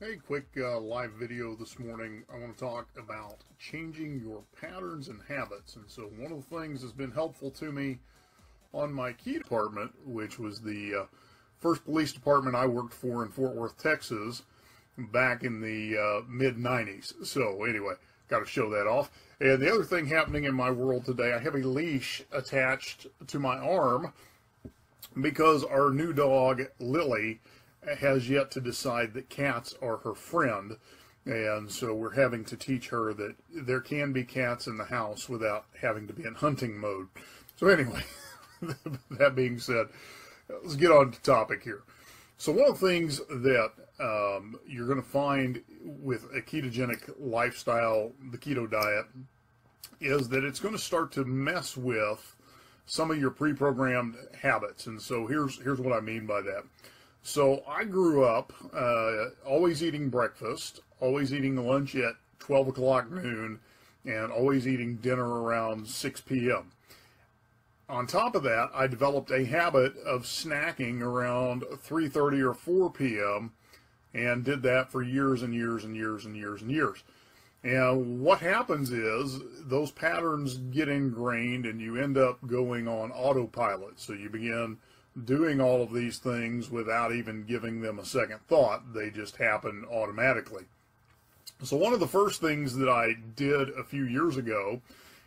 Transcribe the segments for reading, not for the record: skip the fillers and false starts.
Hey, quick live video this morning. I want to talk about changing your patterns and habits. And so one of the things that's been helpful to me on my Keto department, which was the first police department I worked for in Fort Worth, Texas, back in the mid-90s. So anyway, got to show that off. And the other thing happening in my world today, I have a leash attached to my arm because our new dog, Lily, has yet to decide that cats are her friend, and so we're having to teach her that there can be cats in the house without having to be in hunting mode. So anyway, that being said, let's get on to topic here. So one of the things that you're going to find with a ketogenic lifestyle, the keto diet, is that it's going to start to mess with some of your pre-programmed habits. And so here's what I mean by that. So I grew up always eating breakfast, always eating lunch at 12 o'clock noon, and always eating dinner around 6 p.m. On top of that, I developed a habit of snacking around 3:30 or 4 p.m. and did that for years and years and years and years and years. And what happens is those patterns get ingrained and you end up going on autopilot. So you begin doing all of these things without even giving them a second thought. They just happen automatically. So one of the first things that I did a few years ago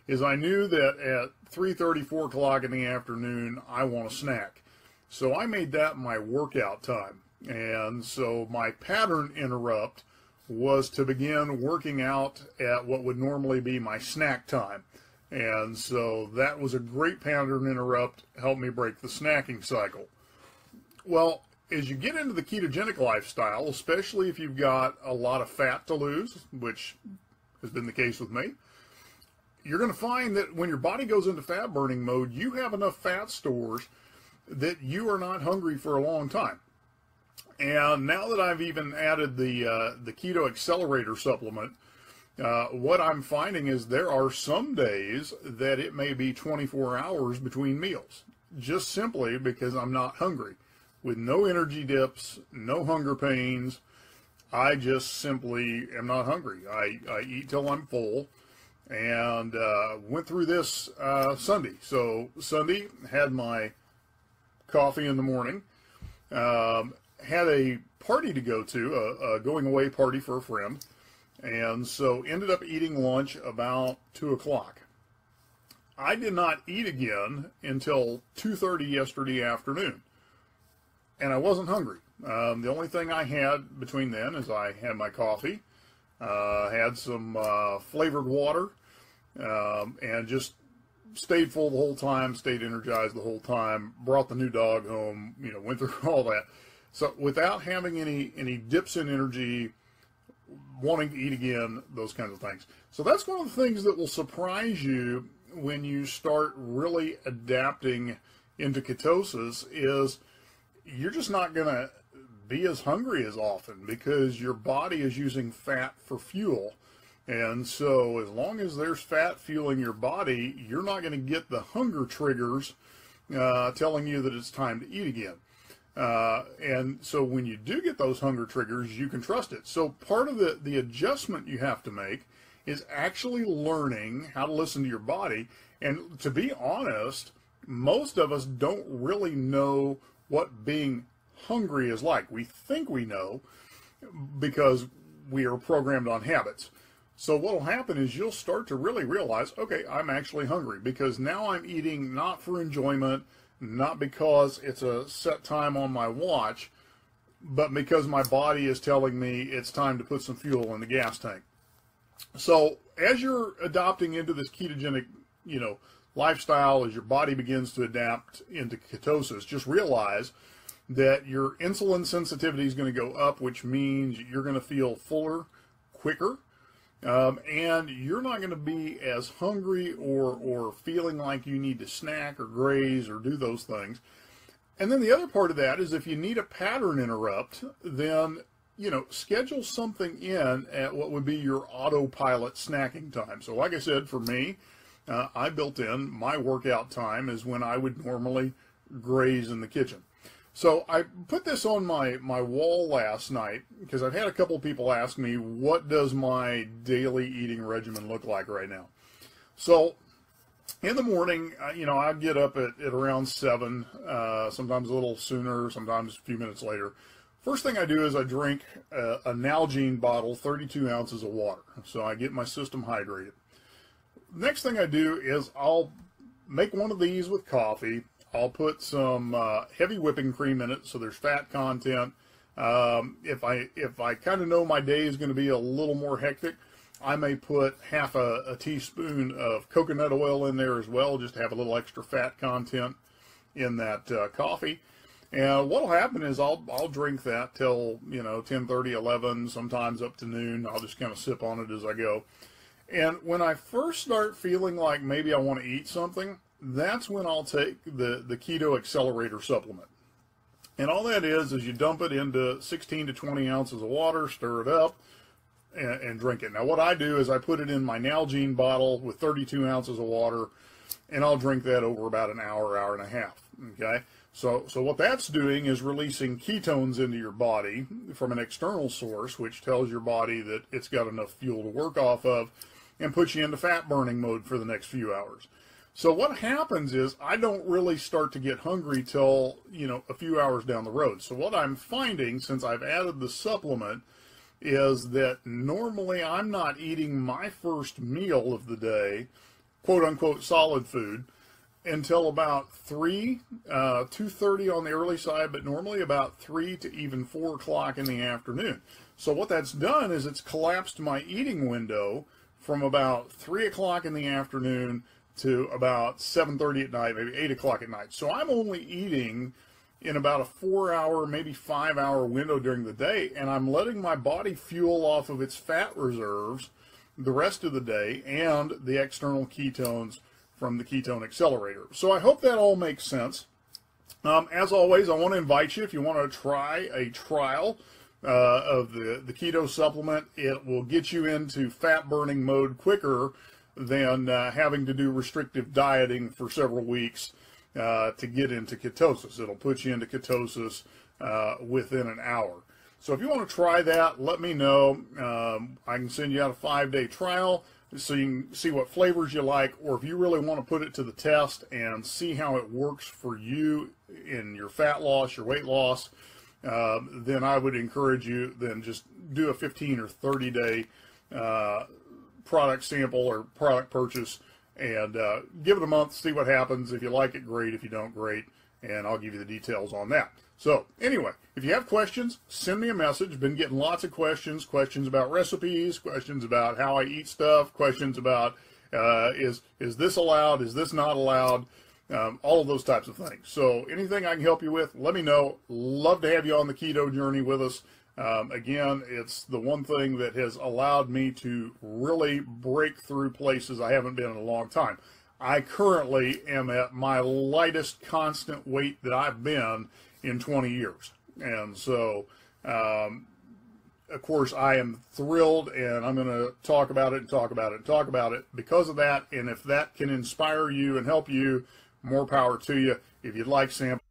is I knew that at 3:30, 4 o'clock in the afternoon, I want a snack. So I made that my workout time. And so my pattern interrupt was to begin working out at what would normally be my snack time. And so that was a great pattern interrupt, helped me break the snacking cycle. Well, as you get into the ketogenic lifestyle, especially if you've got a lot of fat to lose, which has been the case with me, you're going to find that when your body goes into fat burning mode, you have enough fat stores that you are not hungry for a long time. And now that I've even added the Keto Accelerator supplement, what I'm finding is there are some days that it may be 24 hours between meals, just simply because I'm not hungry. With no energy dips, no hunger pains, I just simply am not hungry. I eat till I'm full, and went through this Sunday. So Sunday, had my coffee in the morning, had a party to go to, a going away party for a friend. And so ended up eating lunch about 2 o'clock. I did not eat again until 2:30 yesterday afternoon. And I wasn't hungry. The only thing I had between then is I had my coffee, had some flavored water, and just stayed full the whole time, stayed energized the whole time, brought the new dog home, went through all that. So without having any dips in energy, wanting to eat again, those kinds of things. So that's one of the things that will surprise you when you start really adapting into ketosis, is you're just not going to be as hungry as often because your body is using fat for fuel. And so as long as there's fat fueling your body, you're not going to get the hunger triggers telling you that it's time to eat again. And so when you do get those hunger triggers, you can trust it. So part of the adjustment you have to make is actually learning how to listen to your body. And to be honest, most of us don't really know what being hungry is like. We think we know because we are programmed on habits. So what will happen is you'll start to really realize, okay, I'm actually hungry because now I'm eating not for enjoyment, not because it's a set time on my watch, but because my body is telling me it's time to put some fuel in the gas tank. So as you're adopting into this ketogenic, lifestyle, as your body begins to adapt into ketosis, just realize that your insulin sensitivity is going to go up, which means you're going to feel fuller, quicker. And you're not going to be as hungry or feeling like you need to snack or graze or do those things. And then the other part of that is if you need a pattern interrupt, then, schedule something in at what would be your autopilot snacking time. So like I said, for me, I built in my workout time is when I would normally graze in the kitchen. So I put this on my wall last night because I've had a couple of people ask me, what does my daily eating regimen look like right now? So in the morning, I get up at around 7, sometimes a little sooner, sometimes a few minutes later. First thing I do is I drink a Nalgene bottle, 32 ounces of water. So I get my system hydrated. Next thing I do is I'll make one of these with coffee. I'll put some heavy whipping cream in it, so there's fat content. If I kind of know my day is going to be a little more hectic, I may put half a teaspoon of coconut oil in there as well, just to have a little extra fat content in that coffee. And what'll happen is I'll drink that till 10:30, 11, sometimes up to noon. I'll just kind of sip on it as I go. And when I first start feeling like maybe I want to eat something, that's when I'll take the Keto Accelerator supplement. And all that is you dump it into 16 to 20 ounces of water, stir it up, and drink it. Now what I do is I put it in my Nalgene bottle with 32 ounces of water, and I'll drink that over about an hour, hour and a half. Okay? So what that's doing is releasing ketones into your body from an external source, which tells your body that it's got enough fuel to work off of, and puts you into fat burning mode for the next few hours. So what happens is I don't really start to get hungry till, a few hours down the road. So what I'm finding since I've added the supplement is that normally I'm not eating my first meal of the day, quote unquote solid food, until about 3, 2:30 on the early side, but normally about 3 to even 4 o'clock in the afternoon. So what that's done is it's collapsed my eating window from about 3 o'clock in the afternoon to about 7:30 at night, maybe 8 o'clock at night. So I'm only eating in about a 4-hour, maybe 5-hour window during the day, and I'm letting my body fuel off of its fat reserves the rest of the day and the external ketones from the Ketone Accelerator. So I hope that all makes sense. As always, I want to invite you, if you want to try a trial of the keto supplement, it will get you into fat burning mode quicker than having to do restrictive dieting for several weeks to get into ketosis. It'll put you into ketosis within an hour. So if you want to try that, let me know. I can send you out a 5-day trial so you can see what flavors you like, or if you really want to put it to the test and see how it works for you in your fat loss, your weight loss, then I would encourage you then just do a 15 or 30-day product sample or product purchase and give it a month, see what happens. If you like it, great. If you don't, great. And I'll give you the details on that. So anyway, if you have questions, send me a message. Been getting lots of questions about recipes, questions about how I eat stuff, questions about is this allowed, is this not allowed, all of those types of things. So anything I can help you with, let me know. Love to have you on the keto journey with us. Again, it's the one thing that has allowed me to really break through places I haven't been in a long time. I currently am at my lightest constant weight that I've been in 20 years. And so, of course, I am thrilled, and I'm going to talk about it and talk about it and talk about it because of that. And if that can inspire you and help you, more power to you. If you'd like samples,